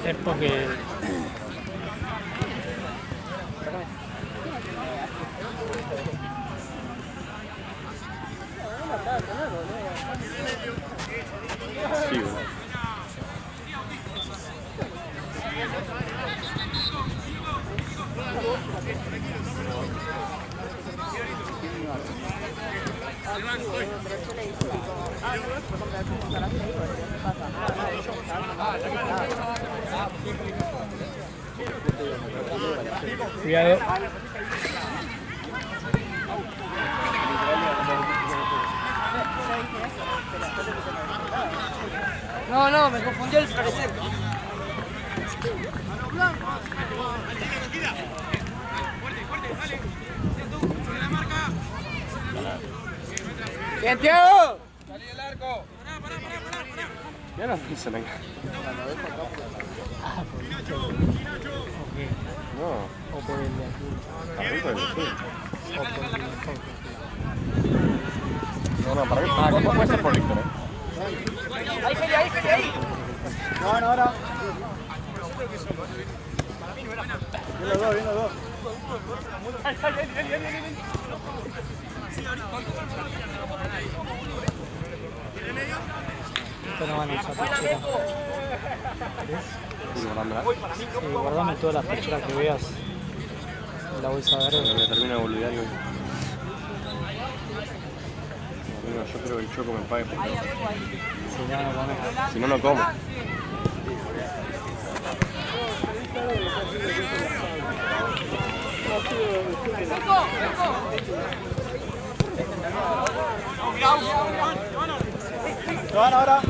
Es porque... Sí, boludo. Cuidado. No, me confundió el fluorescente. ¡Bien, Tiago! ¡Salí del arco! Ya no piso la cara. No. O por el de aquí. Arriba del azul. O por el de aquí. No, para mí. Ah, ¿cómo puede ser por Víctor, ¡Ahí, Feli, ahí! No, ahora. Bien los dos. Esto no van a usar pechera. Sí, guardándola. Sí, guardame todas las pecheras que veas en la bolsa verde. Me termino de boludear y voy. Bueno, yo creo que el Choco me pague por eso. Si no, no comes. Si no, no como. Se van ahora.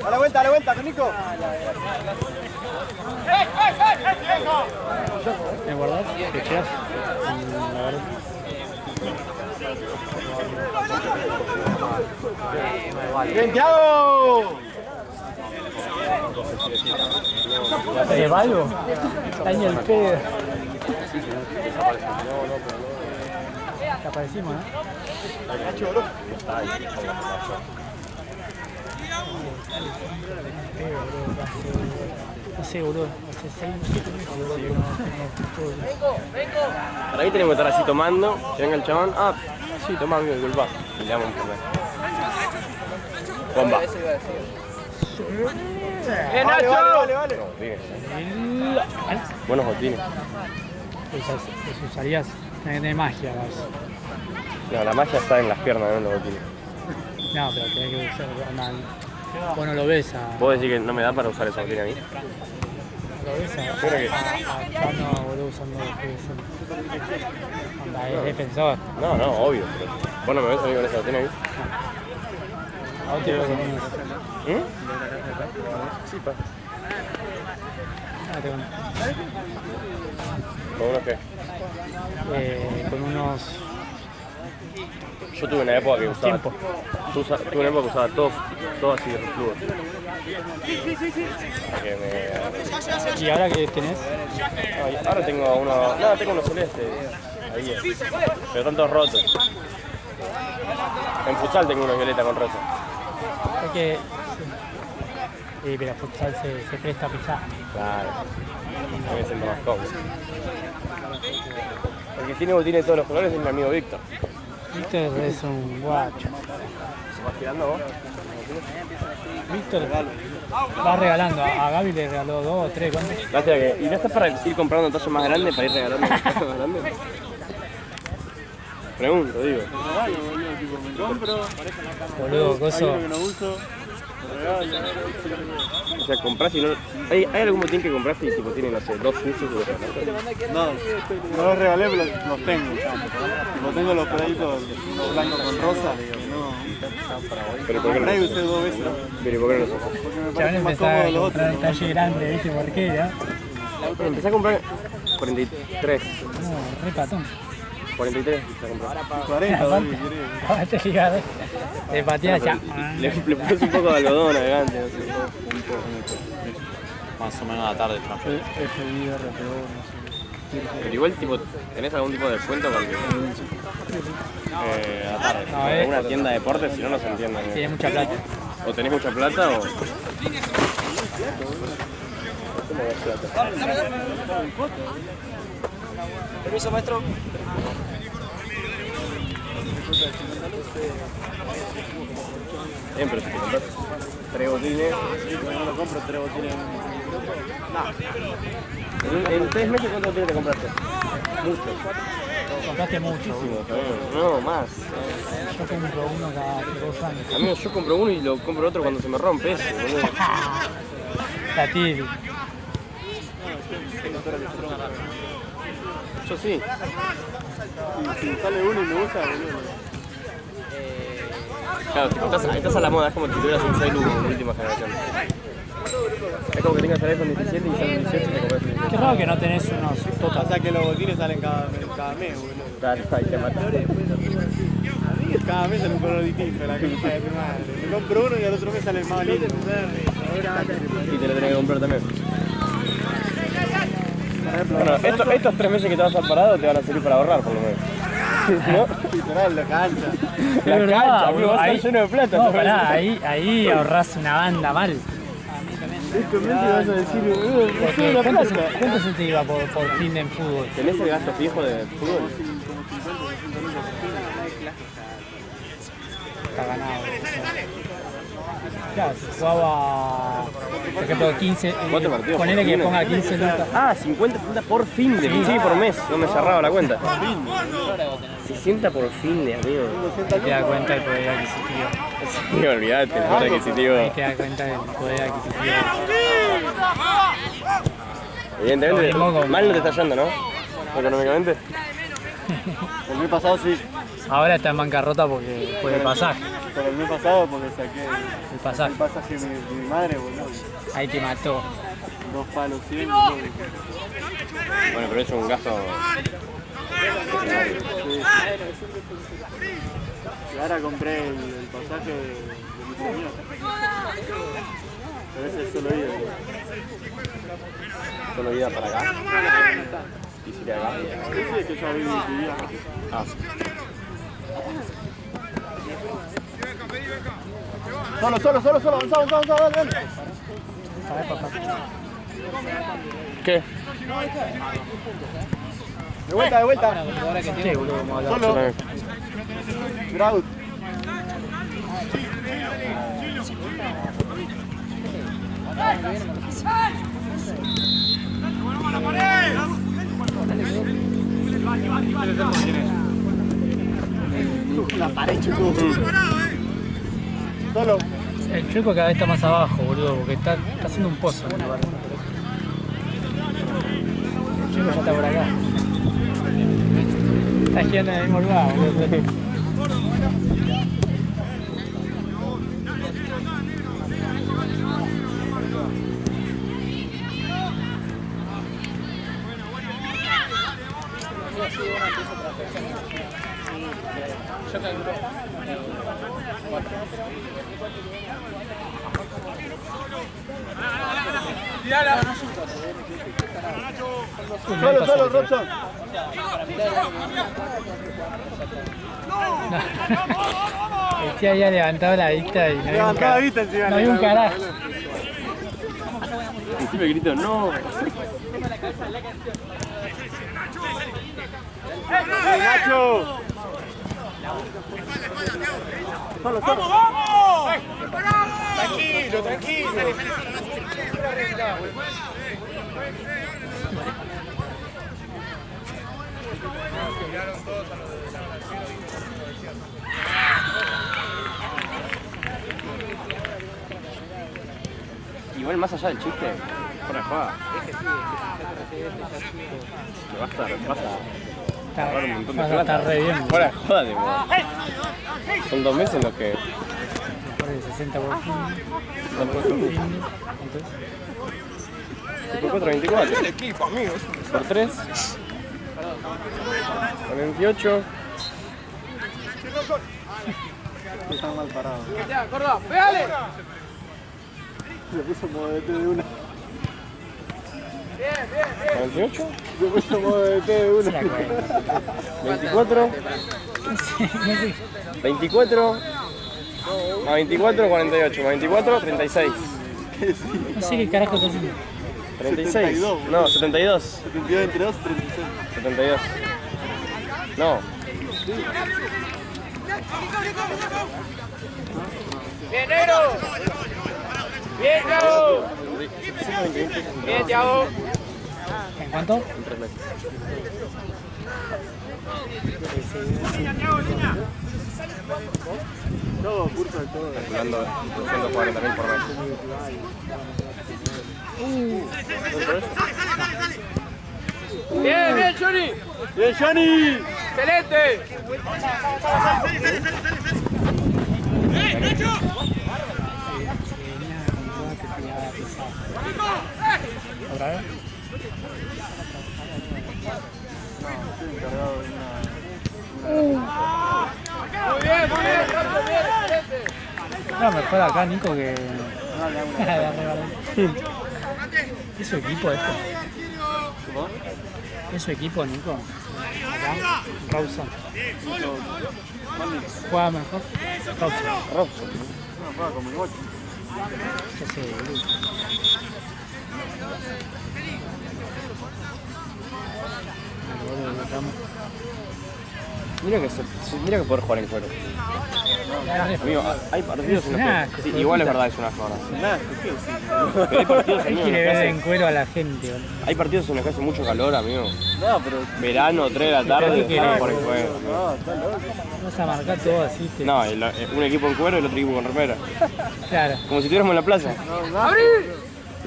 A la vuelta, con Nico. ¿Me guardás? Pecheras. La verdad. Bien, Thiago. ¿Valgo? Está en el pedo. Te aparecimos, ¿no? No sé, boludo. Hace 6 meses, boludo, que no Para ahí tenemos que estar así tomando. Que venga el chabón. Ah, sí, toma, amigo, disculpa. Y le damos un poco. Bomba. ¡Bien, Nacho! Vale. No, bien. Buenos botines. Eso usarías. Tenés que tener magia, ¿sabes? No, la magia está en las piernas, no en los botines. No, pero tenés que usar. Vos no lo ves a. ¿Vos decís que no me da para usar esos botines a mí? ¿Lo ves a? Creo que- Acá no, boludo, usando lo que es. Onda, es defensor. No, obvio. Pero ¿vos no me ves a mí con esos botines ahí? A vos te veo con unos. Sí, pa. Ah, ¿Con unos qué? con unos. Yo tuve una época que usaba. Tiempo. Tuve una época que usaba todo así de reflujo. ¿Y ahora qué tenés? Ahora tengo uno. No, tengo unos celestes. Ahí es. Pero están todos rotos. En futsal tengo unos violeta con rosa. Es que. Sí, pero futsal se presta a pisar. Claro. A mí me siento más cómodo. El que tiene botines de todos los colores es mi amigo Víctor. Víctor es un guacho. ¿Se vas tirando vos? Víctor va regalando. A Gaby le regaló 2 o 3. ¿Cuántos? Lástima que. ¿Y no estás para ir comprando un tazo más grande para ir regalando un tazo más grande? Pregunto, digo. Me compro. Boludo, coso. Que no uso. O sea, compras y no. ¿Hay algún botín que compraste y tipo tiene, no sé, 2 usos y lo regalaste? No los regalé, pero los tengo. Tipo, tengo los pedaditos blancos con rosa. Pero ¿por qué no Compré y los usé 2 veces. Pero ¿y por qué no los usas? Porque me Ya van a parece más empezar cómodo a los comprar otros. el talle grande, ¿viste por qué, no? Empecé a comprar 43. No, re patón. 43 empecé a comprar. 40, Aparte, ¿no? ¿Querés? aparte fíjate, te pateas ya. Le puse un poco de algodón adelante, no sé. Más o menos a la tarde, transfer. FI, RPO, no sé. Pero igual, tipo, ¿tenés algún tipo de descuento? Porque A la tarde. No, en una tienda de deportes, si no, no se entiende. Tiene mucha plata. O tenés mucha plata o... No, es plata. Permiso, maestro. Bien, pero si te compras 3 botines, No lo compro 3 botines. en 3 meses ¿cuántos botines te compraste? Muchos. Compraste mucho. Muchísimos, no, más. Yo compro uno cada 2 años. Amigo, yo compro uno y lo compro otro cuando se me rompe ese, boludo. La tiri. Yo sí. Si sale uno y me gusta, boludo. Claro, estás a la moda, es como si tuvieras un Celu de última generación. Es como que tengas el iPhone 17 y sale 18 y te compras el 18. Qué raro que no tenés unos total. Pasa que los botines salen cada mes, boludo. Claro, ahí te matas. Cada mes sale un color distinto, la concha de tu madre. Me compro uno y al otro mes sale más lindo. Y te lo tenés que comprar también. Bueno, estos 3 meses que te vas a parado te van a servir para ahorrar, por lo menos. ¿No? Literal, la cancha. La Es verdad, cancha, amigo, boludo, vas a ahí- estar lleno de plata. No, ¿sabes? pará, ahí ahorrás una banda mal. Estos meses vas a decir, boludo, no Porque sé una ¿cuánto plata. se te iba por fin en fútbol? ¿Tenés el gasto fijo de fútbol? Está ganado. Claro, si jugaba, por ejemplo, 15, 4 partidos ponele por que fin. ponga 15 lucas. Ah, 50 por fin de, pensé que por mes, no me cerraba la cuenta. 60 por fin de, amigo. Ahí te das cuenta del poder adquisitivo. Sí, olvidate, el poder adquisitivo. Ahí te das cuenta del poder adquisitivo. Evidentemente, Lo mismo con- mal no te está yendo, ¿no? Económicamente. El mes pasado sí, Ahora está en bancarrota porque fue el pasaje. pero el mes pasado porque saqué El pasaje. el pasaje de mi madre, boludo. Ahí te mató. 2 palos 100, boludo. Bueno, pero eso es un gasto. Y ahora compré el pasaje de mi señor. Pero ese es solo ida. Solo vida para acá. Y si te acá. Sí, es que ya vivía acá. Ah, Solo, avanzá, dale. ¿qué? De vuelta. Sí, boludo, vamos a hablar. Solo. Yo también. Grout. La pared, chico. Solo. El chueco cada vez está más abajo, boludo, porque está haciendo un pozo. El chueco ya está por acá. Está girando en el mismo lugar, boludo. Solo, Robson. El tío había levantado la vista y no había un Levantá la carajo. vista encima. No había un carajo. Encima grito, no. Nacho. Tranquilo. Igual más allá del chiste, fuera de joda. Me vas a ahorrar un montón de Está plata. re bien. Fuera de joda, tipo. Son 2 meses en los que. Por el 60 por fin. Entonces, Por 4, 24. Por 3. 48. Están mal parados. Ya, Córdoba, pégale. Se puso modo de T de una. 48. Se puso modo de T de una. 24. 24. Más 24, 48. Más 24, 36. no sé qué carajo está haciendo. 36. 72. No, 72. 72 entre 2, 36. 72. No. Bien, negro. Bien, Thiago. Bien, Thiago. ¿En cuánto? En 3 meses. Todo, curso de todo. Calculando 240.000 por mes. Bien, bien, Johnny. ¡Bien, Johnny! Excelente. ¿Otra vez? Estoy encargado de una... Muy bien, excelente. No, mejor acá, Nico, que... No, le hago una... La regalé. ¿Es su equipo esto? ¿Cómo? ¿Es su equipo, Nico? Acá, Rawson. Mami, ¿Juega mejor? Rawson. no, juega como el 8. Ya sé, boludo. Boludo, lo amo. Mira que poder jugar en cuero. Amigo, hay partidos en los que... Sí, igual es verdad, es una jornada. Nada, ¿qué decís? Pero hay partidos, Él amigo, quiere en los ver que en cuero a la gente, boludo. hay partidos en los que hace mucho calor, amigo. No, pero... Verano, 3 de la tarde, ¿Qué querés? por el cuero. No, está loco. Vas a marcar todo así. No, un equipo en cuero y el otro equipo con remera. Claro. Como si estuviéramos en la plaza. No, ¡Abrí!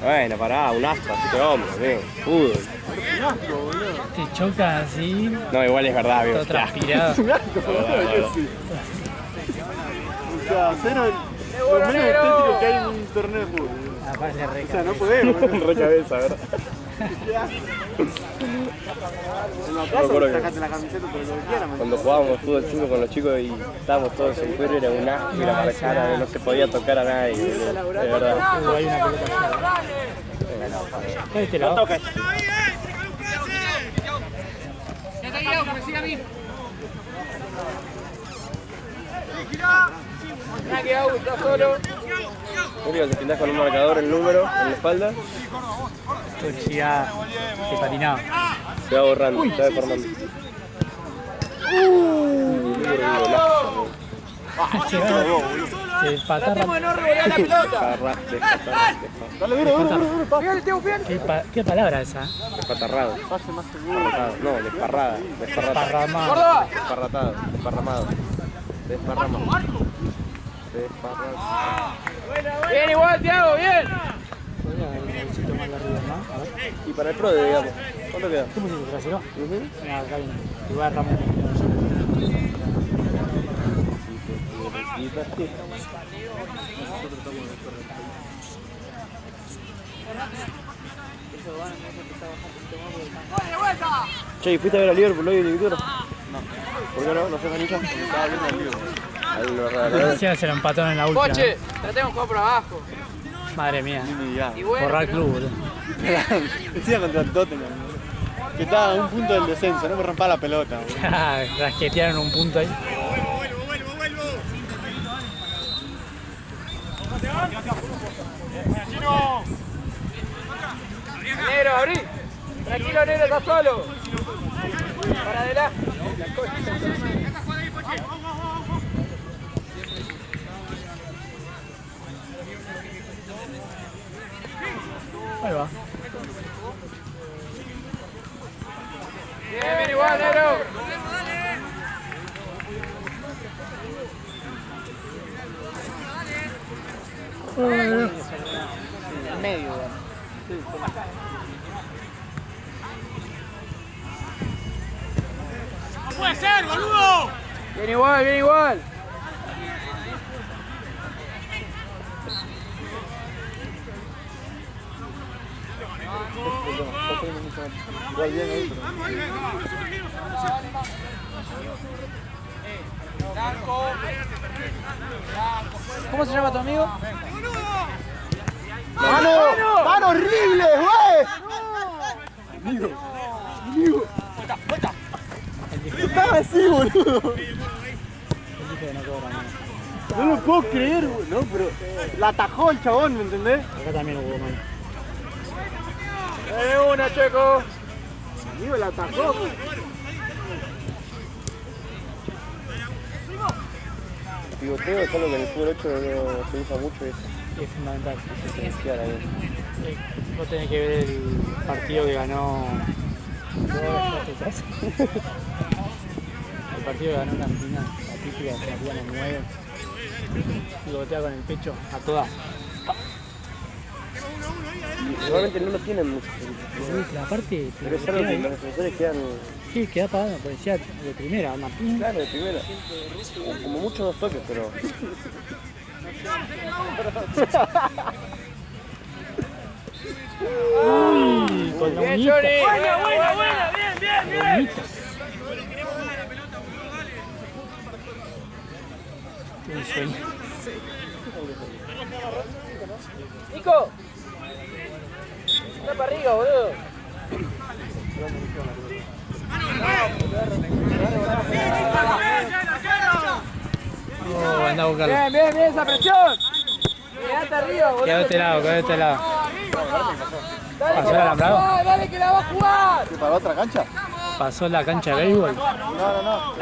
Bueno, pará, un aspa, 7 hombres, amigo. Fútbol. un asco, boludo. Te choca así, No, igual es verdad, amigo. todo transpirado. Es un asco, boludo, que sí. O sea, cero... Lo menos estético que hay en un torneo de fútbol. Aparte re O sea, no podemos, boludo. Re cabeza, ¿verdad? En la Me plaza acuerdo que- sacate la camiseta, pero lo que quieras, man. Cuando jugábamos fútbol 5 con los chicos y estábamos todos en cuero, era un asco y la marcada, que no se podía tocar a nadie, boludo. De verdad. hay una pelota allá. Este lado. Ya está guiado, que me siga a mí. Tranqui, Agus, está solo. Único, te pintás con un marcador el número en la espalda, Velocidad de patinado. se va borrando, se va deformando. Se patarra. Tratemos de no revolear la pelota. Dale, mira, Bien, Teo, bien. ¿Qué palabra esa? Despatarrado. Pase más seguro. Desparratado. No, desparrada. Desparratado. Parramado. Córdoba. Desparratado. Desparramado. Desparramado. Desparramado. Bien, igual, Thiago, bien. Y para el pro, digamos, ¿cuánto queda? ¿Qué pusiste trasero? Ujú. Mira, acá viene. Igual Ramón. Che, ¿y fuiste a ver a Liverpool hoy en Víctor? No. ¿Por qué no? ¿No sos anilla? Estaba viendo el libro. Encima se lo empataron en la última. Coche, tratemos de jugar por abajo. Madre mía. Y bueno, Borrar club, boludo. Decía contra el Tottenham. Que estaba a un punto del descenso, no me rompa la pelota. boludo. Rasquetearon un punto ahí. negro, abrí. Tranquilo, negro, está solo. Para adelante. Ahí va. Bien, bien, igual, negro. Bien igual, bien igual. Igual bien ahí, pero... ¿Cómo se llama tu amigo? ¡Mano! ¡Mano horrible, güey! Amigo, amigo. Estaba así, boludo. No lo puedo creer, güey. No, pero la atajó el chabón, ¿me entendés? Acá también hubo mano. una, Checo. Amigo, la atajó. El pivoteo es algo que en el fútbol 8 no se usa mucho, Es fundamental. es esencial ahí. Vos tenés que ver el partido que ganó. El partido que ganó Argentina, la típica que salían a 9. Pivotea con el pecho a todas. Normalmente no lo tienen mucho. Sí, la parte. Pero es algo que los defensores quedan. Sí, queda pagando, parecía de primera, Martín. Claro, de primera. Como muchos 2 toques, pero. Uy, con la Bien, uñita. Johnny. Buena, bien. Uñita. Un sueño. Nico. Está para arriba, boludo. Oh, anda a buscarlo. Bien, esa presión. Quédate arriba, boludo. Queda de este lado, queda de este lado. Dale, ¿Pasó que el la va a alambrado? jugar, dale que la va a jugar. ¿Qué, para otra cancha? Pasó la cancha de béisbol. No.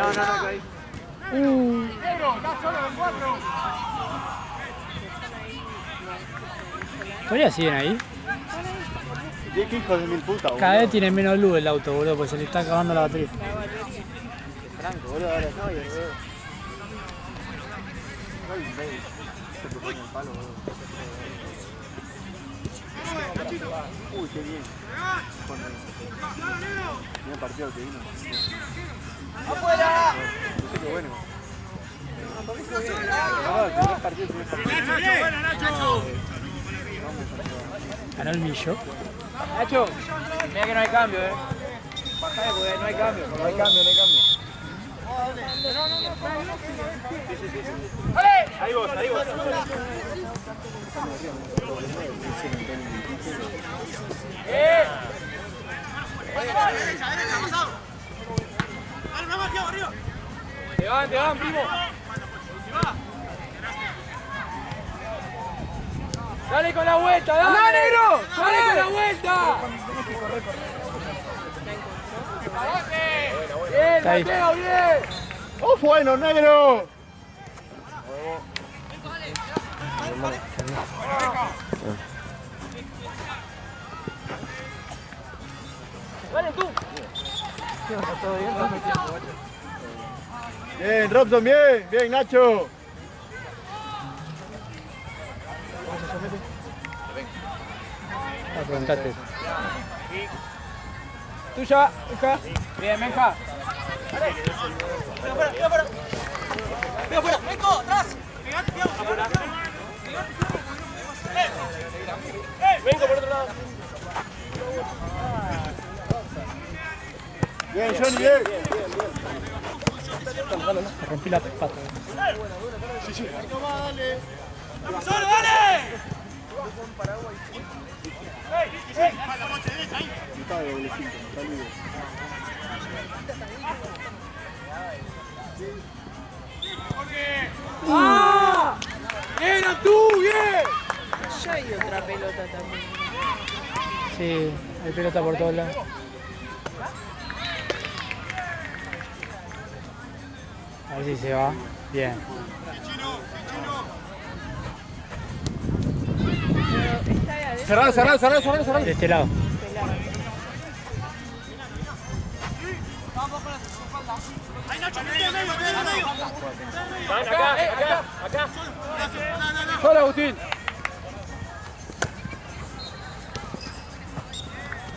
¿Todavía siguen ahí? Qué hijos de mil putas, boludo. Cada vez tiene menos luz el auto, boludo, porque se le está acabando la batería. Franco, boludo, ahora no, yo Uy, qué bien. Mira el partido que vino. ¡Afuera! Qué bueno. No, el primer partido. Ganó el Millo. Nacho, mira que no hay cambio, Bajale porque no hay cambio. No hay cambio. Ahí vos. Te van, primo. Dale con la vuelta, dale. ¡Dale, negro! ¡Dale con la vuelta! Bien, Está ahí. Mateo, bien. ¡Oh, bueno, negro! Dale tú. Bien, Robson, bien, Nacho. Preguntate. Tuya, Benja. Bien, Benja. Vengo por otro lado. Bien, Johnny, bien. Me rompí la pata. Sí. Está de doblecito, está libre. ¡Ah! ¡Bien, tú, bien! Ya hay otra pelota también. Sí, hay pelota por todos lados. A ver si se va. Bien. Está ahí adentro. Cerralo. De este lado. Acá. Solo, Agustín.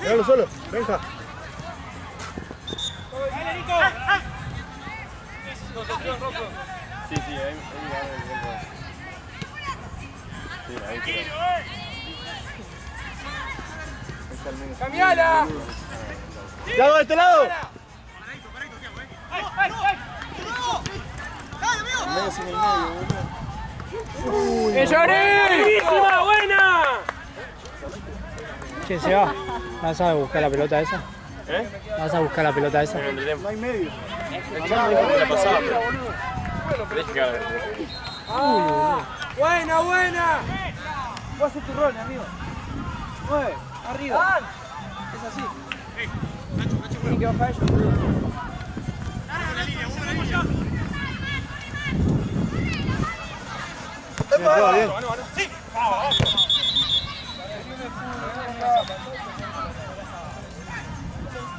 Déjalo solo, Benja. Sí, ahí ¡Cambiala! ¡Yago de este lado! Medio sin el medio, boludo. ¡Buenísima, buena! Che, se va. ¿Vas a buscar la pelota esa? ¿Vas a buscar la pelota esa? No hay medio. la pasada. Buena. Vos haces tu rol, amigo. 9, arriba. así. Tienen que bajar ellos. Bien.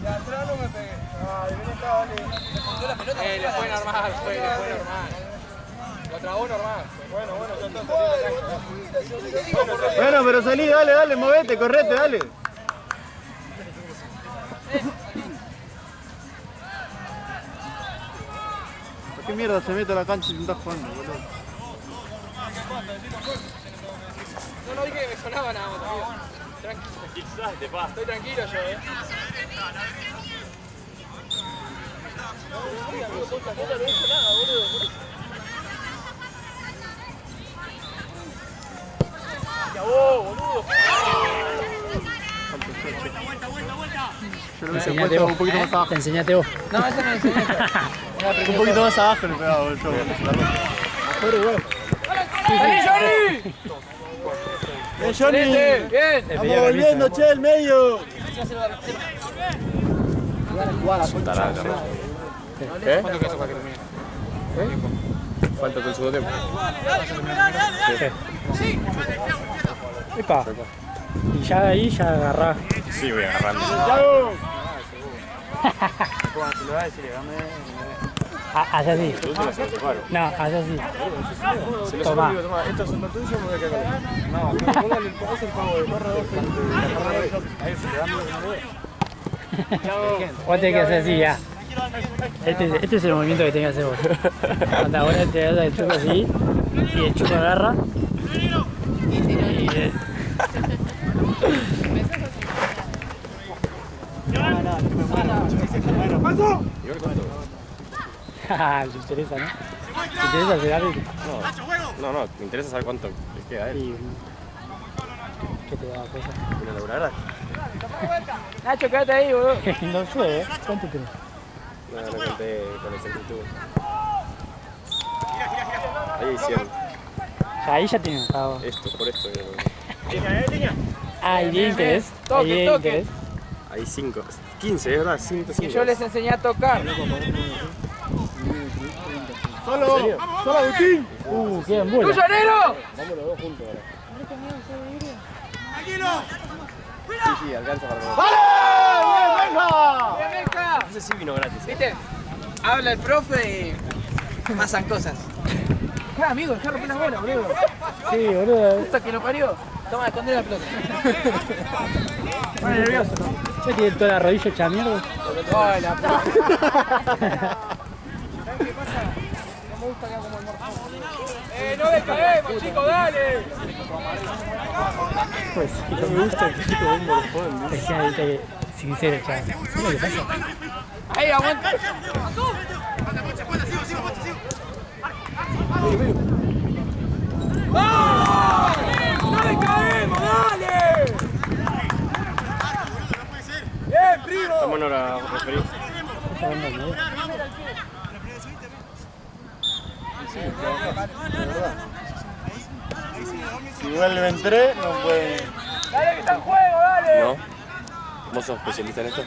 De atrás no me pegué. Ay, ven acá, dale. Le fue normal, le fue normal. Lo trabó normal. Bueno, ya está. Bueno, pero salí, dale, movete, correte, dale. ¿Por qué mierda se mete a la cancha y no estás jugando, boludo? No dije que me sonaba nada más, amigo. Tranquilo. Estoy tranquilo yo, Yo lo hubiese puesto un poquito más abajo. Te enseñate vos. No, ese me enseñó. Un poquito más abajo le pegaba yo. ¡Salí, Johnny! ¡Bien, Johnny! ¡Bien! ¡Vamos volviendo, che, el medio! ¿Eh? ¿Cuánto queda eso para que termine? Falta todo el segundo tiempo. Epa. Y ya de ahí ya agarrás. Sí, voy agarrando. Haz así. No, haz así. Toma. Estos son los tuyos, me voy a quedar con no, póngale el pago de barra 2. Ahí se le dan. Vos tenés que hacer así ya. Este es el movimiento que tenés que hacer vos. Cuando ahora te das el chuco así y el chuco agarra. Y te interesa, ¿no? ¿Te interesa hacer algo? No, me interesa saber cuánto le queda a él. Y ¿qué te da cosa? Una laburada. Nacho, quédate ahí, boludo. No sé, ¿eh? ¿Cuánto tenés? No conté con el sentido. Ahí hay 100. Ahí ya tienes pago. Esto, por esto. Ahí bien interés. Ahí bien Toque. interés. Hay 5. 15, es verdad, 105. Y yo les enseñé a tocar. ¡Solo! ¡Solo, Agustín! Quedan buenas. ¡Tú, llanero! Vamos los dos juntos ahora. Sí, alcanza para todos. ¡Vale! ¡Bien, venga! ¡Bien, Benja! Ese sí vino gratis. ¿Viste? Habla el profe y pasan cosas. Ah, amigo, dejá romper las bolas, boludo. Sí, boludo. Puta que lo parió. Toma, escondé la pelota. Pone nervioso, ¿no? ¿Ya tiene toda la rodilla hecha mierda? Ay, la puta. ¿Sabes qué pasa? No me gusta que haga como el morfón. ¡No descaguemos, chicos, dale! Pues sí, no me gusta el chico de un morfón. Especialmente sincero, chaval. ¿Sabes lo que pasa? Ahí, aguanta. ¡Vamos! ¡No descaguemos, dale! ¡Bien, primo! Estamos en hora referí. Está hablando al medio. Si vuelven 3, no pueden. ¡Dale que está en juego, dale! ¿No? ¿Vos sos especialista en esto?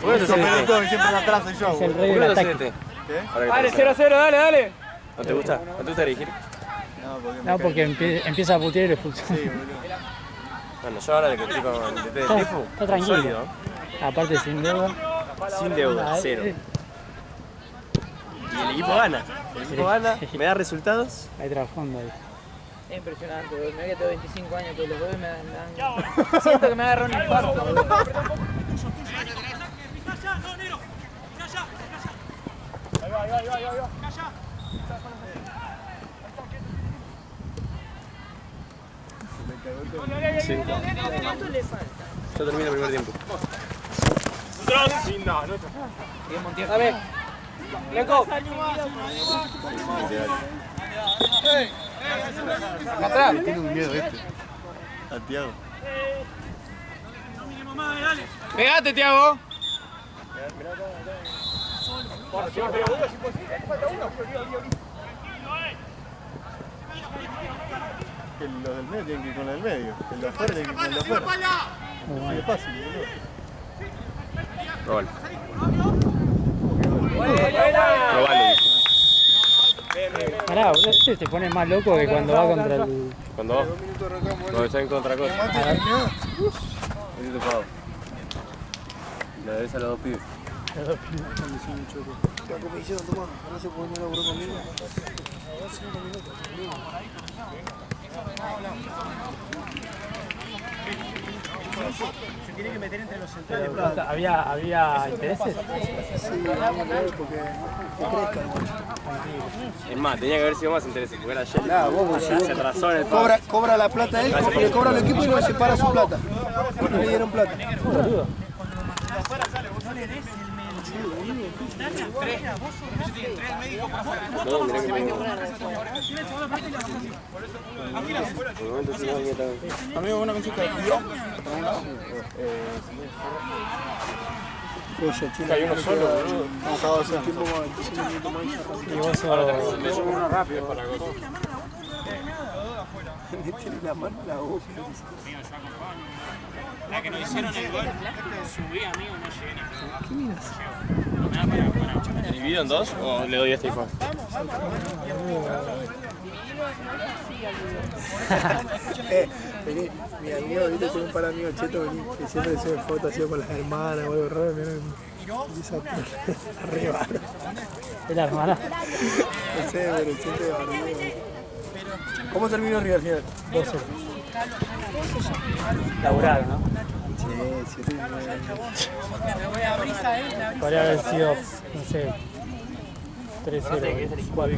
Por eso me gustó que siempre atrás soy yo. Es el boludo. rey de la táctica. ¿Qué? Dale, 0-0, dale. ¿No te gusta? ¿No te gusta dirigir? No, porque No, porque empieza a putear y lo expulsa. Sí, boludo. Bueno, yo ahora que estoy con el DT del Está- Tifu, está tranquilo. sólido. Aparte sin deuda. Sin deuda, 0. Y el equipo gana. El equipo gana, me da resultados. Hay trasfondo ahí. Es impresionante, boludo. Mirá que tengo 25 años, pero los bebés me dan... Siento que me agarró un infarto, boludo. Sí. Yo termino el primer tiempo. Dame. Leco. Atrás. Tiene un miedo este. Santiago. Pegate, Tiago. Que los del medio tienen que ir con el del medio. El de afuera tiene que ir con el de afuera. bueno. Es fácil, ¿no? Gol. Probalo. Pará, este se pone más loco que cuando va contra el... Cuando va. Cuando está en contra cosa. Es topado. Le debes a los dos pibes. Como hicieron, toma, no se puede laburar conmigo. Se tiene que meter entre los Pero, centrales. ¿Había intereses? Sí, vamos a ver porque que crezca, Es más, tenía que haber sido más interesante porque era ayer. Claro, vos, Se atrasó en el pago. cobra la plata él, le cobra al equipo y no le separa su plata. No le dieron plata. Boludo. No, mirá que me... Por el momento sí no venía tan... Amigo, una música de guión. Hay uno solo, boludo. No, acabo hace un tiempo más, 25 minutos más. Y vos sos... Le llevo uno rápido para cosa. Métele la mano en la boca. La que nos hicieron el gol, subí amigo, no llegué ni. ¿Qué miras? ¿Dividido en dos o le doy a este hijo? Vení, mi amigo, viste, tengo un par de amigos chetos, vení, que siempre se ven fotos así con las hermanas o algo raro, mirá, empieza arriba. ¿Es la hermana? No sé, pero siempre arriba. ¿Cómo terminó River al final? 12. Laburaron, ¿no? Sí, 7 y 9. Podría haber sido, no sé, 3-0. 4.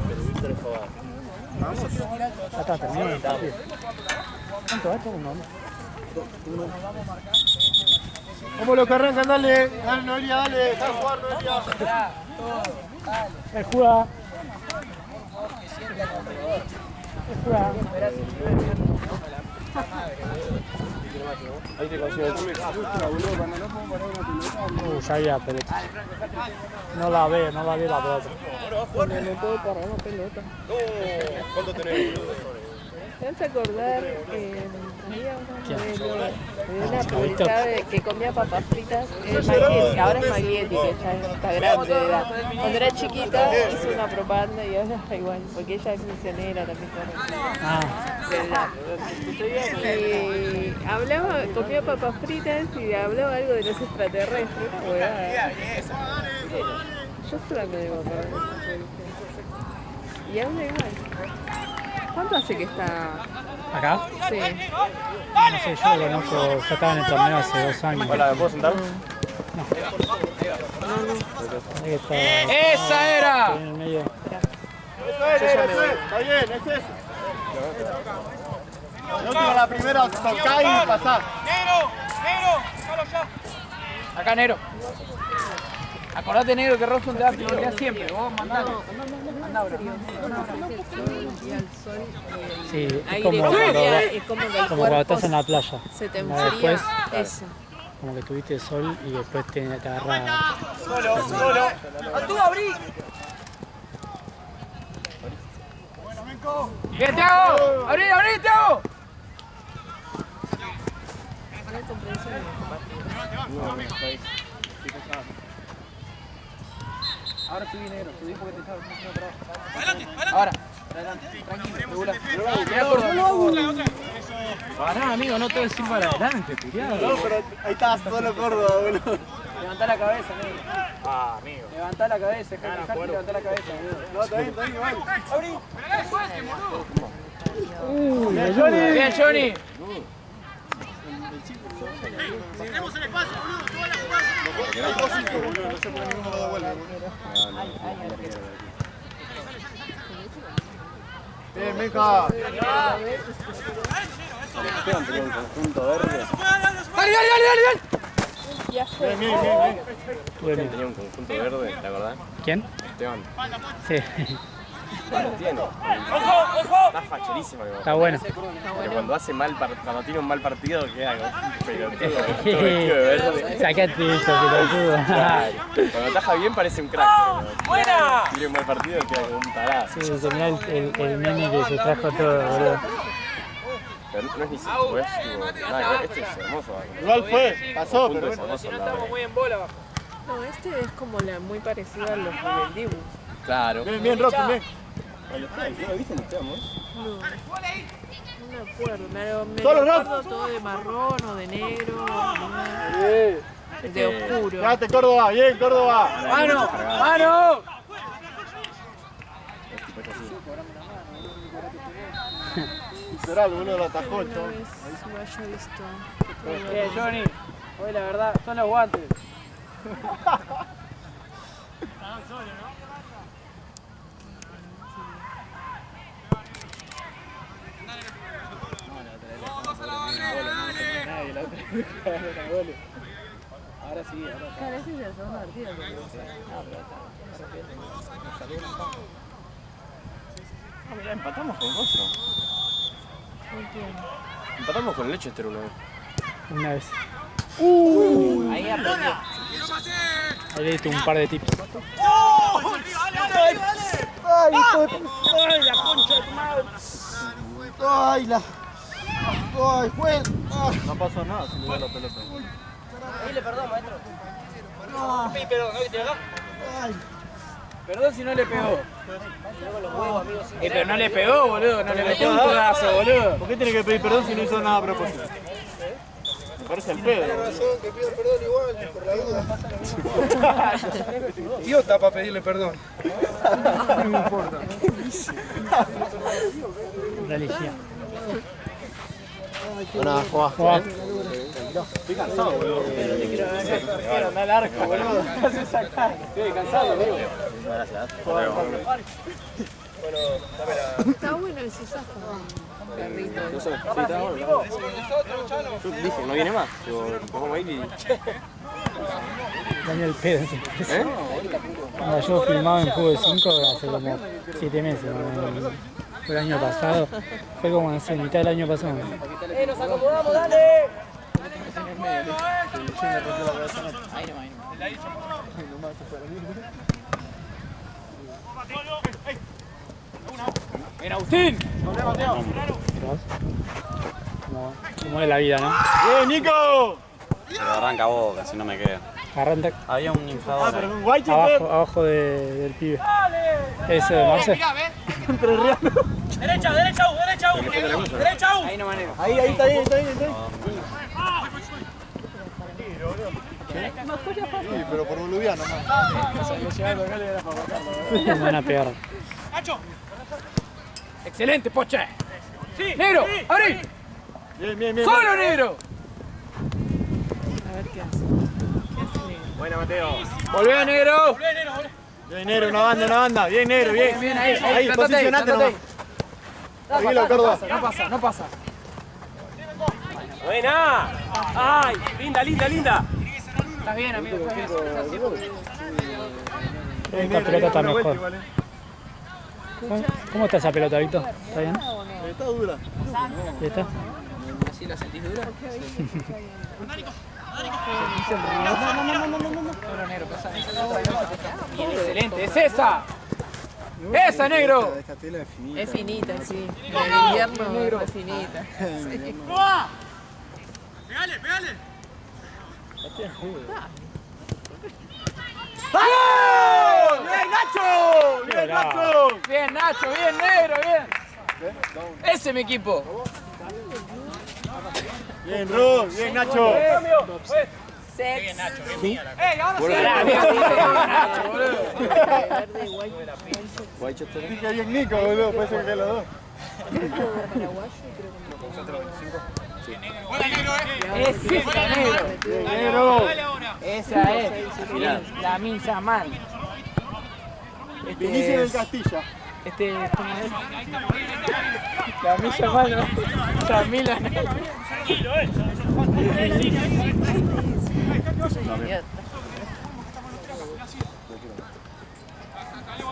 Ya está, terminó el partido. ¿Cuánto va? ¿1? Vamos los que arrancan, dale, dale Noelia, dale, deja de jugar Noelia. ¡Es jugada! ¡Es jugada! Ahí te consigo el tuyo. Ya había pelota. No la ve la pelota. No puedo parar una pelota. ¿Cuánto tenés? ¿Te vas a acordar? Había ¿Quién? una publicidad que comía papas fritas. Maglietti, ahora es Maglietti, que ya está grande de edad. Cuando era chiquita hizo una propaganda y ahora está igual, porque ella es misionera también. Ah, Y hablaba, comía papas fritas y hablaba algo de los extraterrestres. Una huevada. Yo sola me debo acordar de esa publicidad. Y habla igual. ¿Cuánto hace que está? ¿acá? Sí. No sé, yo lo conozco, ya estaba en el torneo hace 2 años. Hola, ¿me puedo sentar? ¡Esa era! En el medio. Eso es, está bien, es eso. No tira la primera, tocá y pasá. Acá, Nero. Acordate, Negro, que Robson te va a prioridad siempre. Vos mandalo. Mandá ahora. Sí, es Aire como cambia, es como que el cuando cuerpo estás en la playa. se te Como enfría. después, Eso. como que tuviste sol y después te agarra. Solo. ¡Actúa, abrí! ¡Bien, Thiago! ¡Abrí, Thiago! Ahora subí, Negro, subí porque te estaba haciendo trabajo. ¡Adelante! Ahora, adelante, tranquilo, regular. Pará, amigo, no te voy a decir para adelante, peleado. No, pero ahí está solo Córdoba, boludo. Levantá la cabeza, Negro. Ah, amigo. Levantá la cabeza, levantá la cabeza, amigo. No, está bien, igual. ¡Abrí! ¡Bien, Johnny! Tenemos el espacio, boludo, toda la jugada. Hay 2-5, boludo, no sé por qué ninguno lo devuelve. Bien, Meca. Esteban tenía un conjunto verde. ¡Dale! Viaje. Esteban tenía un conjunto verde, ¿te acordás? ¿Quién? Esteban. Sí, Tiene. Está facherísimo. está bueno. Pero cuando hace cuando tiene un mal partido queda como un pelotudo, todo vestido de verde. Sacate eso, pelotudo. Cuando ataja bien parece un crack. ¡Buena! Tiene un mal partido queda como un tarado. Sí, tenía el nene que se trajo todo, boludo. Pero no es ni cinco, es tipo, este es hermoso. Igual fue, pasó, Punto pero es bueno. hermoso. Si no estamos muy en bola, bajo. No, este es como muy parecido a los del Dibu. Claro. Bien, bien, Rocky, bien. ¿No lo viste en los teamos? No me acuerdo, me Solo acuerdo todo de marrón o de negro, de oscuro. Quédate, Córdoba, bien, Córdoba. ¡Mano! ¡Mano! Literal, boludo, lo atajó el Una chabón. vez lo haya visto. Bien, Johnny. Hoy la verdad, son los guantes. Ahora sí, ahora Cada vez es el segundo partido. Ah, mirá, empatamos con Rostro. Empatamos con Leicester una vez. Una vez. Ahí aprendió. Ahí le diste un par de tips. ¡Ay, hijo de... ¡Ay, la concha de tu madre! ¡Ay, la... ¡Ay, juez! No pasó nada si le dio la pelota. Dile perdón, maestro. Ay. Perdón si no le pegó. Pero no le pegó, boludo. No le metió un codazo, boludo. ¿Por qué tiene que pedir perdón si no hizo nada a propósito? Me parece el pedo. Tiene razón, que pido perdón igual, por la duda. Idiota para pedirle perdón. No me importa. Religión. Bueno, Juan. Estoy cansado, boludo. Quiero andar al arco, boludo. ¿Qué haces sacar? Estoy cansado, amigo. Gracias. Está bueno el sisazo. Perrito. No sé, sí, está bueno. Yo dije, no viene más. Digo, vamos a ir y... Daño el pedo. ¿Eh? Cuando yo filmaba en Fútbol 5 hace como 7 meses. ¿No? Fue el año pasado. Fue como hace mitad del año pasado. ¡Nos acomodamos, dale! Ahí nomás, ahí nomás. ¡Bien, Agustín! Como es la vida, ¿no? ¡Bien, Nico! Pero arranca Boca, si no me queda. Arranca Había un inflador Pero ahí. un guayche, abajo del pibe. Ese de Marce. ¡Derecha, U! Ahí nomás, negro. Ahí está bien, está bien, está bien. Sí, pero por boliviano nomás. Me van a pegar. ¡Excelente, Poche! ¡Negro! ¡Abrí! Bien, bien, bien. ¡Solo, negro! A ver qué hace. Buena, Mateo. ¡Volvé, negro! Bien, negro, una banda. Bien, negro, bien. Bien, ahí, Ahí, plantate posicionate plantate nomás. Tranquilo, Córdoba. No pasa. Buena. Ay, linda. Estás bien, amigo. Esta pelota está mejor. ¿Cómo está esa pelota, Víctor? ¿Está bien? Está dura. ¿Ya está? ¿Así la sentís dura? Solo, negro, pasa. Bien, excelente. ¡Es esa! ¡Esa, negro! Esta tela es finita. Es finita, sí. En el invierno es finita. Sí. ¡Bien, Nacho! ¡Bien, Nacho! Bien, Nacho, bien, negro, bien. Ese es mi equipo. Bien, Ru, bien, Nacho. Bien, Nacho, ¿Sí? Nacho, boludo. Verde y guay. Dije bien Nico, boludo, parece que los dos. Paraguayo, Es esa, negro. Bien, negro. Esa es la misa mal. Vinicio del Castilla. ¿Cómo es? La misa mal, ¿no? Camila.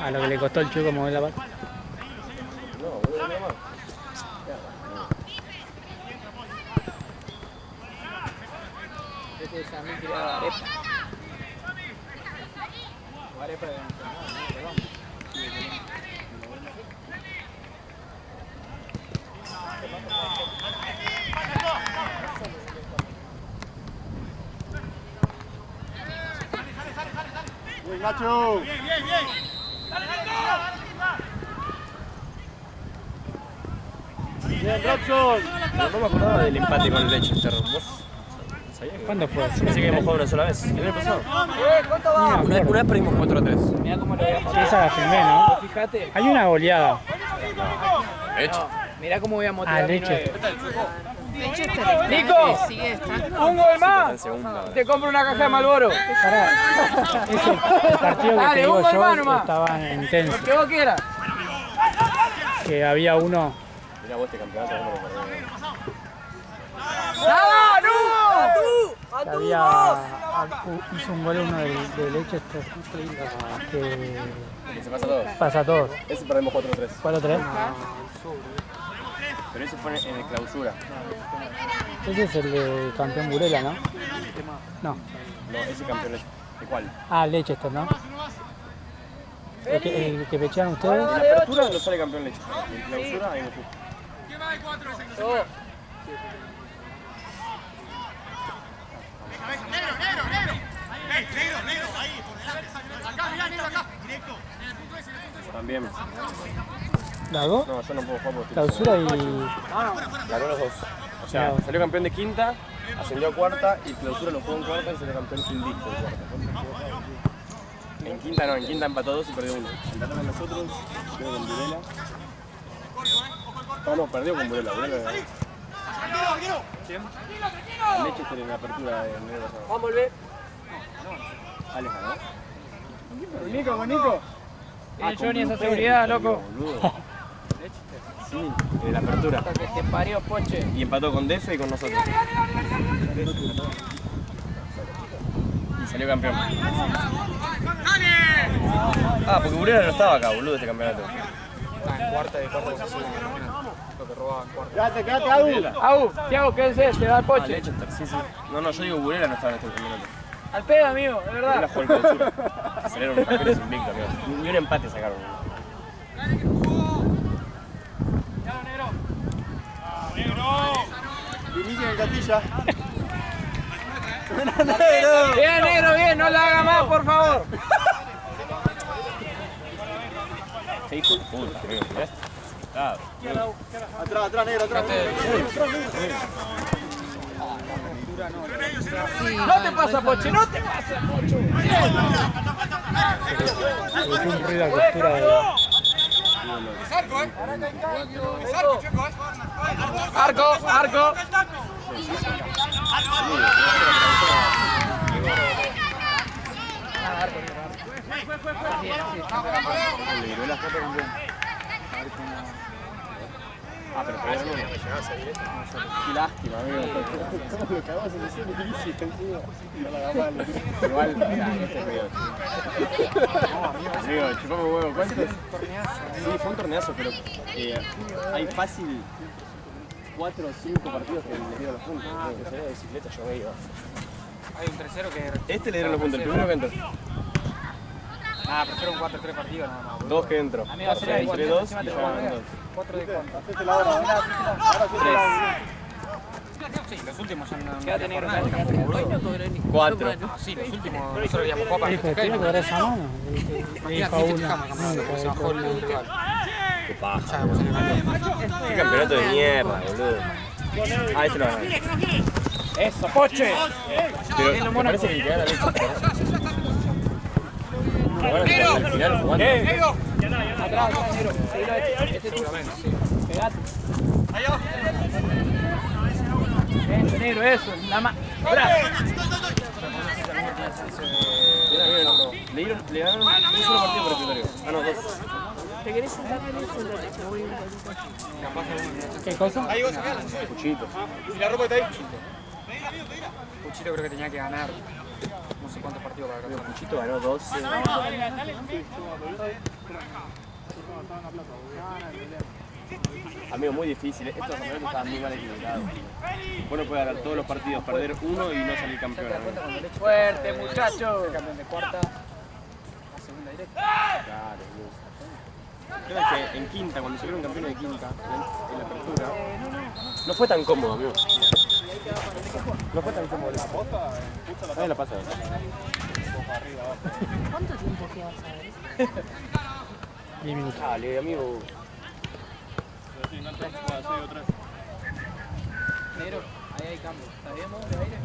A lo que le costó el chico mover la pata. Este también quería dar arepa. O arepa de perdón. Bien, Nacho. Bien, Robson. No me acordaba del empate con el Leicester. ¿Vos sabías que? ¿Cuándo fue? Pensé que habíamos jugado una sola vez. ¿El año pasado? ¿Cuánto va? Una vez perdimos 4-3. Mirá cómo lo voy a Sí, motivar. esa la filmé, ¿no? Fíjate. Hay una goleada. Hecho. Mirá cómo voy a motivar Ah, a mi Leche. 9. Leicester Nico, sigue estando. un gol Está más. en segunda. Te compro una caja de Malboro. Pará. Ese partido que Dale, te digo un gol más yo nomás. estaba intenso. Lo que vos quieras. Que había uno. Mirá vos este campeonato, ¿cómo lo perdés? ¡Ah, no! Que hizo un gol uno de Leicester que Que se pasa todo. pasa a todos. Ese perdemos 4-3. 4-3. Pero ese fue en el clausura. Ese es el de campeón Burela, ¿no? No. No, ese campeón es. ¿De cuál? Ah, Leicester, ¿no? El que pecharon ustedes. En la apertura no sale campeón Leche. En clausura hay un justo. También. ¿Las dos? No, yo no puedo jugar porque Clausura y. ganó los dos. O sea, salió campeón de quinta, ascendió a cuarta y clausura lo jugó en cuarta y salió campeón invicto de cuarta. En quinta no, en quinta empató 2 y perdió 1. Empató con nosotros, perdió con Burela. No, perdió con Burela. ¿Quién? Leche en la apertura de enero pasado. Vamos a volver. Alex ganó. Nico, con Nico. Tiene Johnny esa seguridad, loco. Boludo. Sí, en la apertura. Que te parió, Poche. Y empató con Defe y con nosotros. Y salió campeón. Ah, porque Burela no estaba acá, boludo, este campeonato. Quédate, Adu. Au, Thiago, ¿qué es este? Te da el Ah, Poche. Leicester, sí, sí. No, yo digo Burela no estaba en este campeonato. Al pedo, amigo, de Burela verdad. jugó el clausura. Salieron los campeones invictos, amigo. Ni un empate sacaron. Inicia en Castilla. Bien, negro, bien, no la haga más, por favor. Qué hijo de puta, amigo. Mirá este resultado. Atrás, negro, atrás. No te pasa, Poche, no te pasa, Poche. Se metió un ruido a costura de. Arco. Le viró la foto con Ah, pero por eso no. Qué lástima, amigo. ¿Cómo lo cagó? Se me hizo difícil encima. No la haga mal. Igual, ya, este pedo. Amigo, chupame huevo. ¿Cuántos? Sí, fue un torneazo, pero hay fácil 4 o 5 partidos que le dieron los puntos. Que salía de bicicleta, yo me iba. Hay un tercero que... Este le dieron los puntos, el primero que entró. Ah, prefiero un 4-3 partidos nada más. 2 que entró. Amigo, O sea, entre 2 y llegaban 2. 4 de cuánto. Hacete la hora. Ahora sí te la 3. Sí, los últimos son una... Quédate negro. Hoy no cobró ni 4. Ah, sí, los últimos. Nosotros habíamos jugado para Dijo, festejar y ¿tiene que no. ver esa mano? Le dijo a uno. Porque se bajó el rival. Qué paja. Qué campeonato de mierda, boludo. Ah, este lo van a ganar. ¡Eso, Poche! Pero me parece que queda la leche. Lo van a tener al final jugando. Atrás, negro. Seguilo este seguramente, sí. Pegate. Eso, negro, eso. La más. Le ganaron un solo partido por escritorio. Ah, no, 2. ¿Te querés sentar en eso? Te voy a ir. ¿Qué cosa? Cuchito. Puchito creo que tenía que ganar. No sé cuántos partidos para ganar. Cuchito ganó 12. Amigo, muy difícil. Estos campeonatos estaban muy mal equilibrados. Vos no puedes ganar todos los partidos, perder uno y no salir campeón. Amigo. Fuerte, muchacho. Campeón de cuarta. A segunda directa. Claro, boludo. Creo que en quinta, cuando salieron campeones de quinta, en la apertura, no fue tan cómodo, amigo. No fue tan cómodo. Ahí la pasa. ¿Cuánto tiempo que vas a ver? 10 minutos. Dale, amigo. Negro, ahí hay cambio. ¿Está bien, vos, de aire?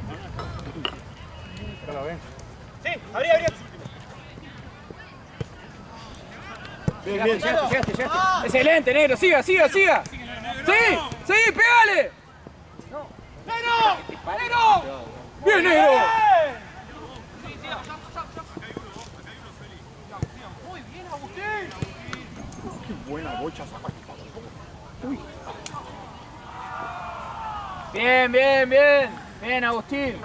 Bien, bien. Llegaste. Excelente, negro, siga. Sí, pégale. ¡Negro! ¡Bien, negro! Bien, Agustín.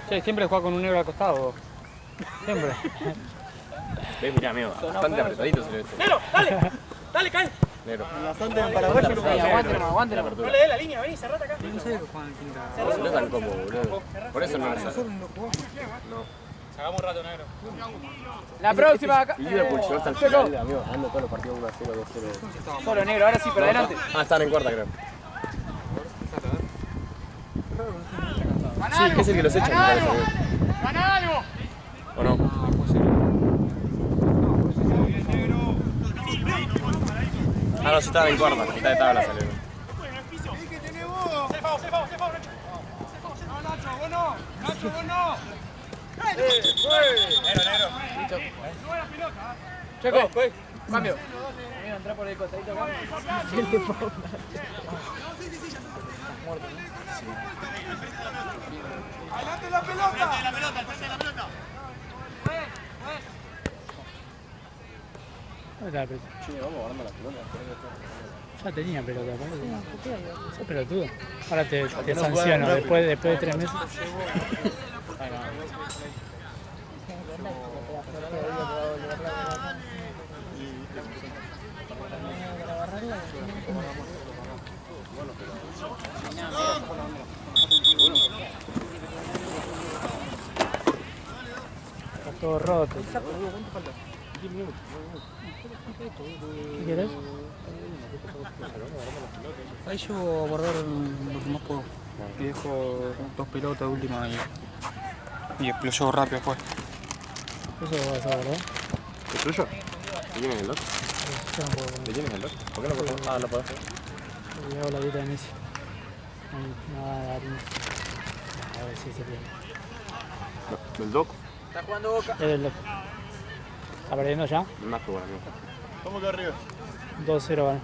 Che, siempre juega con un negro al costado. Vos. Siempre. Ves, mirá, amigo, bastante apretadito se le ve esto. Negro, dale, cae. Negro. Bastante en Paraguay. Aguante. La apertura. No le dé la línea, vení, cerrate acá. No sé que juegan en quinta. No es tan cómodo, boludo. Por eso no lo sale. Hagamos un rato, negro. La próxima acá. Liverpool llegó hasta el Checo. final, amigo, ganando todos los partidos 1-0, 2-0. Solo negro, ahora sí, para adelante. Ah, están en cuarta, creo. Sí, que es el que los echan, me parece, amigo. ¡Ganalo! ¿O no? Ah, no, sí estaba en cuarta, mitad de tabla salió. Checo, cambio. Mira, entra por el costadito acá. ¡Adelante la pelota! ¿Dónde está la pelota? Che, vamos guardando la pelota. Ya tenía pelota, parece. Sos pelotudo. Ahora te sanciono, después de 3 meses. Está todo roto. ¿Qué querés? Ahí llevo a guardar lo que más puedo. Y dejo 2 pelotas de última y lo llevo rápido después. Eso vas a ver, ¿verdad? ¿Es tuyo? ¿De quién es el 2? Yo no puedo poner. ¿De quién es el 2? ¿Por qué no puedo? Ah, no podés. Le hago la dieta de Messi. No va a dar Messi. A ver si se tiene. ¿Del Doc? Está jugando Boca. Es el loco. ¿Está perdiendo ya? Más que bueno, amigo. ¿Cómo que arriba? 2-0 van.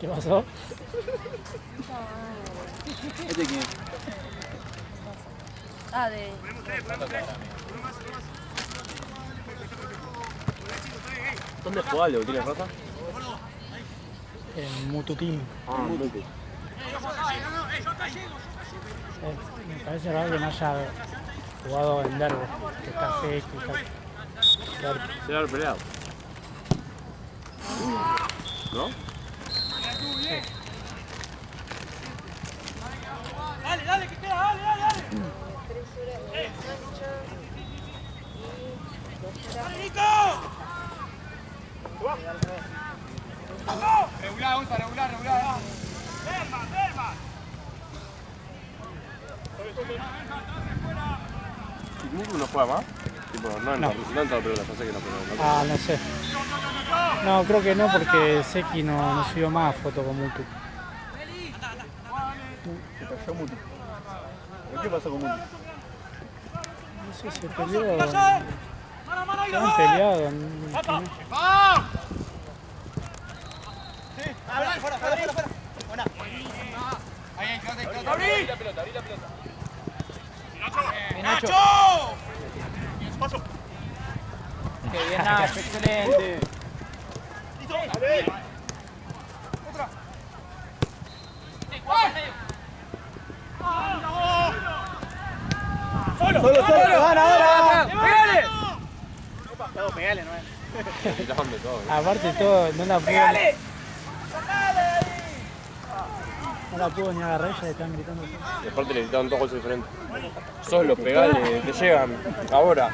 ¿Qué pasó? ¿Este quién? Ah, de... ¿Dónde jugaba el de Botines Rosa? En Mutuquín. Ah, Mutu. Me parece raro que no haya jugado en Derbo, que está seco y tal. Se va a haber peleado. ¿No? Dale, que queda, dale. Regular, Ulfa, regular. ¿Y Mutu no juega más? Tipo, no en todo pelota, yo sé que no, pero no. Ah, no sé. No, creo que no, porque Seki no subió más foto con Mutu. Se cayó Mutu. ¿Qué pasó con Mutu? No sé, se peleó. Estaban peleados. Fuera. Buena. Ahí, ¡Abrí! la pelota. ¡Nacho! Paso. Qué bien, Nacho, excelente. Otra. Solo. ¡Gana! ¡Pégale! No, pegale, no es. Quitaban de todo, ¿eh? Aparte todo, no la pudo. No la pudo ni agarrar, ya le están gritando. Y aparte le gritaban dos goles diferentes. Solo, pegale, te llegan. Ahora.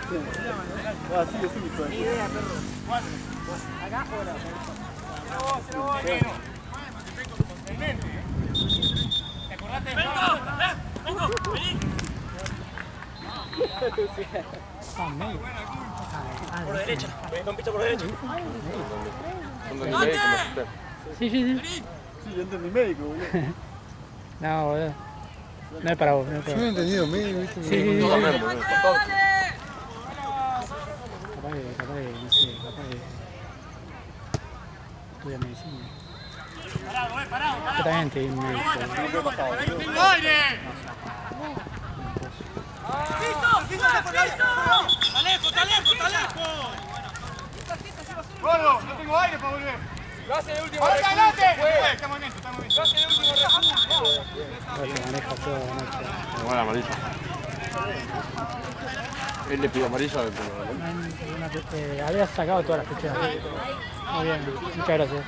Por derecha. Son de nivel como usted. Sí. Sí, yo entendí médico, boludo. No, boludo. No es para vos, no es para Yo no he vos. entendido médico, ¿viste? Sí. Yo también, boludo. Capaz que, no sé, capaz que estudia medicina. Yo también te di un médico. ¡Gordo! ¡No tengo aire para volver! ¡Lo hace de último recurso! ¡Adelante! Estamos bien, estamos bien. ¡Lo hace de último recurso! Ahora se maneja toda la noche. Bueno, amarilla. Él le pidió amarilla de Había sacado todas las fichas. Muy bien, muchas gracias.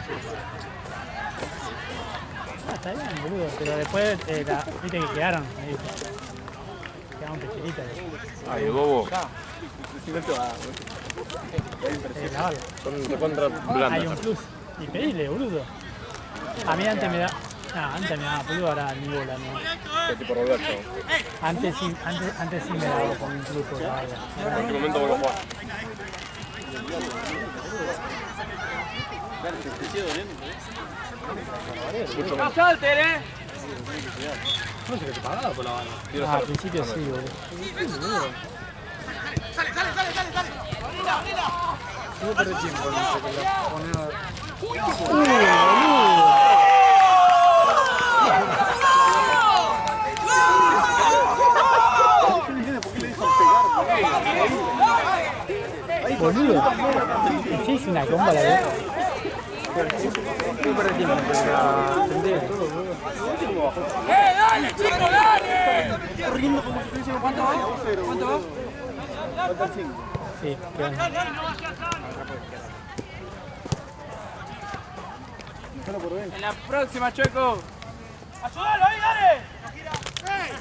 Está bien, boludo, pero después, viste que quedaron ahí. Quedaron pecheritas. Ay, bobo. La bala. Son recontra Hay un blandas. plus. Y pedile, boludo. A mí antes me da. No, antes me daba boludo, ahora ni bola, no. Es tipo Roberto. Antes sí me daba con un plus por la bala. ¿En qué momento vuelvo a jugar? Mucho menos. ¡Salten, No sé qué te pagaba por la bala. Ah, al principio sí, boludo. Yo perdí tiempo, no sé, que la ponía... Boludo. Sí, es una comba la verdad. Yo perdí tiempo, pero la tendría todo, boludo. dale, chico, dale! Corriendo como si tuviese ¿cuánto va? ¿Cuánto va? Faltan 5. Sí, quedan. En la próxima, Chueco. ¡Ayúdalo ahí, dale!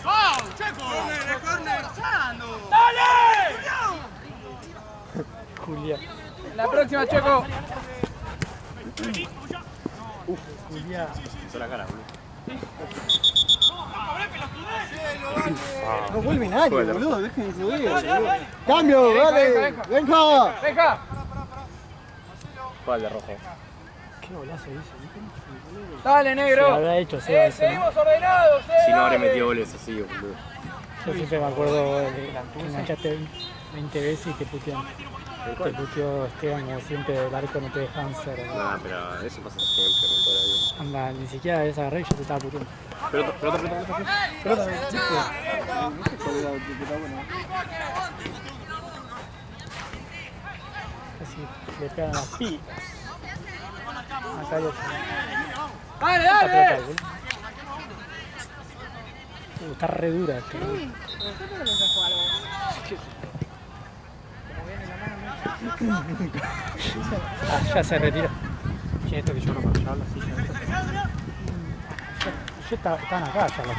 ¡Vamos, Checo! ¡Dale! Julia. En la próxima, Chueco. Julia. Hizo la cara, boludo. No vuelve nadie, Bueno. boludo, dejen de subir, boludo. ¡Cambio, dale! ¡Venga! Deja. ¿Cuál de rojo? Qué golazo hizo. Dale, Se lo negro. habrá hecho Seba ese, ¿no? Seguimos ordenados, Si no, dale. habré metido goles así, boludo. Yo siempre me acuerdo de que enganchaste 20 veces y te putean. Te puteó Esteban como siempre del arco, no te dejan ser. ¿no? Nah, pero eso pasa siempre, con toda la vida. Anda, ni siquiera ves agarré y yo te estaba puteando. Pelota. Casi le pegan las pilas. Acá hay otro. Dale, Esta pelota, dale. boludo. Está re dura esto. Ya se retira. ¿Quién es esto que llora para allá? La silla. Están acá ya las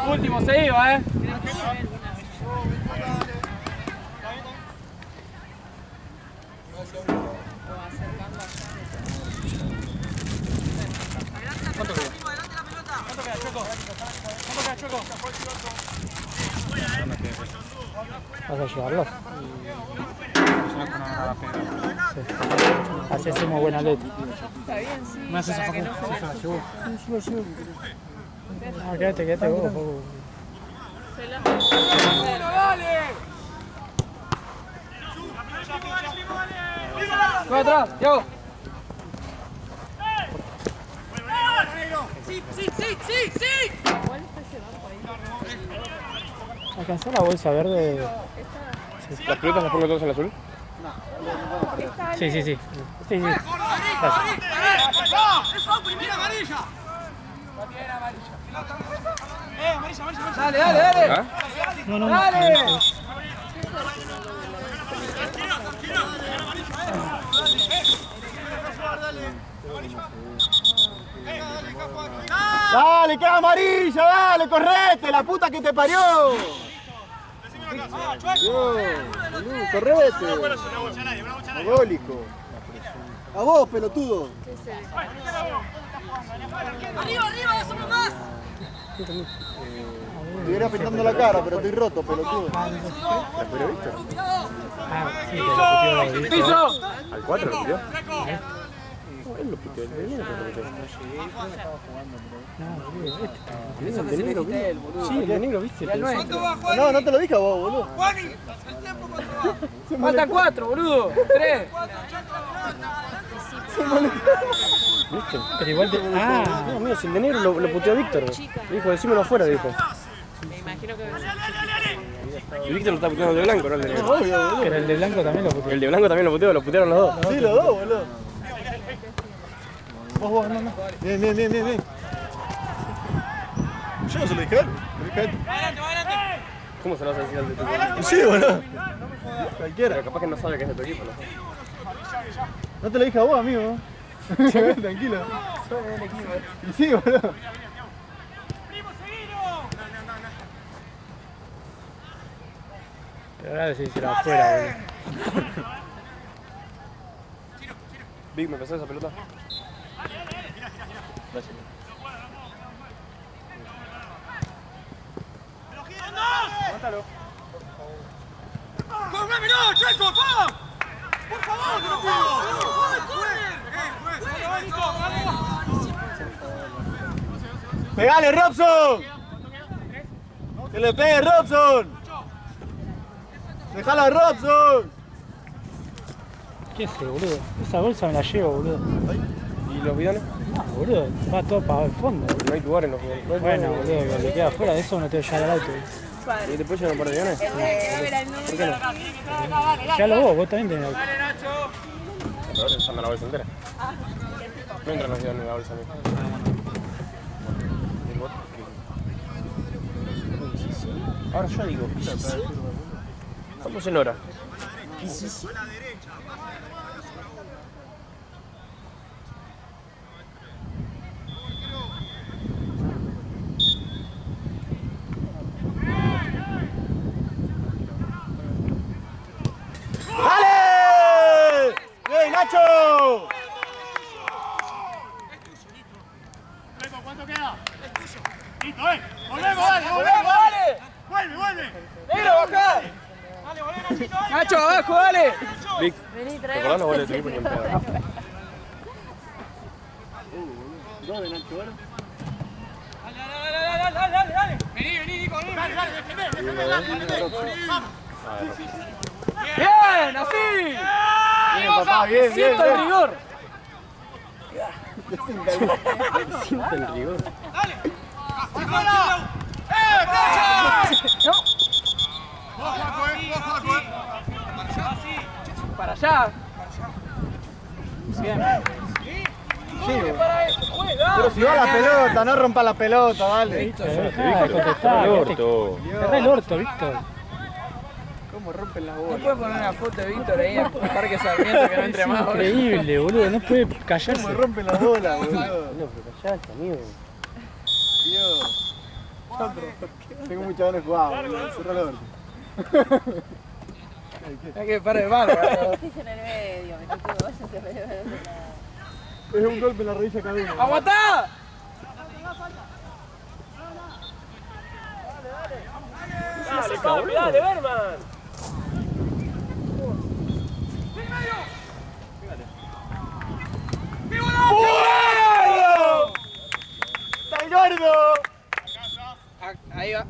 Último, se iba, ¿Vas a llevarlos? Sí. Así hacemos buena letra. Está bien, sí. Me hace esa para que facu. no Se la llevó. No, quédate vos. se la... dale. Voy atrás, Diego. Igual está ese banco ahí. ¿Alcanzó la bolsa verde? ¿Las pelotas las pongo todas en azul? Sí. Sí. Gracias. Dale. ¿Ah? No. Dale. Dale, queda amarilla, dale, correte, la puta que te parió. Dios, boludo, correte. Mogólico. A vos, pelotudo. ¡Arriba, arriba! ¡Somos más! Estuviera pintando la cara, pero estoy roto, pelotudo. Ah, sí, que lo puteó Víctor. ¡Piso! ¿Al 4 lo puteó? Él lo puteó, el de negro lo puteó. No, boludo, este está. El de negro, ¿viste? Sí, el de negro, ¿viste? No, no te lo dije a vos, boludo. Faltan 4, boludo. 3. ¿Viste? Pero igual te. Ah, No, mío, si el de negro lo puteó a Víctor. Dijo, decímelo afuera, dijo. Me imagino que... Y Víctor lo está puteando el de blanco, no el de negro. Obvio, boludo. pero el de blanco también lo puteó. El de blanco también lo puteó, lo putearon los dos. Sí, los dos, boludo. Vos, no. Bien. Yo no se lo dije a él. Lo dije a él. ¿Cómo se lo vas a decir al de tu equipo? Sí, boludo. Cualquiera. Pero capaz que no sabe que es de tu equipo, ¿no? No te lo dije a vos, amigo. Tranquilo. Soy del equipo. Y sí, boludo. Pero ahora decíselo afuera, boludo. Vic, ¿me pasás esa pelota? Gracias. Mátalo. ¡Pegale, Robson! ¡Que le pegue, Robson! ¡Dejala a Robson! ¿Qué hace, boludo? Esa bolsa me la llevo, boludo. ¿Y los bidones? No, boludo, va todo para el fondo, boludo. No hay lugar en los bidones. No hay lugar en Bueno, los boludo, que le queda afuera de eso no te voy a llevar al auto. ¿Y te puedes llevar un par de bidones? A ver, al número. ¿Por qué no? Llévalo vos también tenés auto. Pero ahora anda la bolsa entera. No entran los bidones en la bolsa, amigo. Ahora yo digo, estamos en hora. ¡Dale! ¡Bien, Nacho! ¿Cuánto queda? Listo, volvemos, dale. Vuelve. ¡Negro, baja! Dale, volvé, Nachito, dale. ¡Nacho, abajo, dale! Vic, Vení, ¿te acordás los goles de tu equipo ni en pedo? ¿Dos de Nacho, bueno? Dale. Vení, Nico, vení. Dale, defendé. ¡Bien, así! Bien, papá, bien. Siento el rigor. Siente el rigor. ¡Afuera! Para allá. Pero si va la pelota, no rompa la pelota, dale. Dejá de contestar, orto. cerrá el orto, Víctor. ¿Cómo rompen las ¿No bolas? puedes poner una foto de Víctor ahí en Parque Sarmiento que no entre más? boludo? Increíble, boludo, no puede callarse. ¿Cómo rompen las bolas, boludo? No, pero callate, amigo. Dios. Tengo muchas ganas de jugar, boludo. Cerrá el orto. Hay que parar de barro. Estoy en el medio, me quito, váyanse a ver de otro lado. Es un golpe en la rodilla cada uno. ¡Aguantá! Dale, Berman. ¡Está el gordo! Ahí va.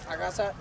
A casa.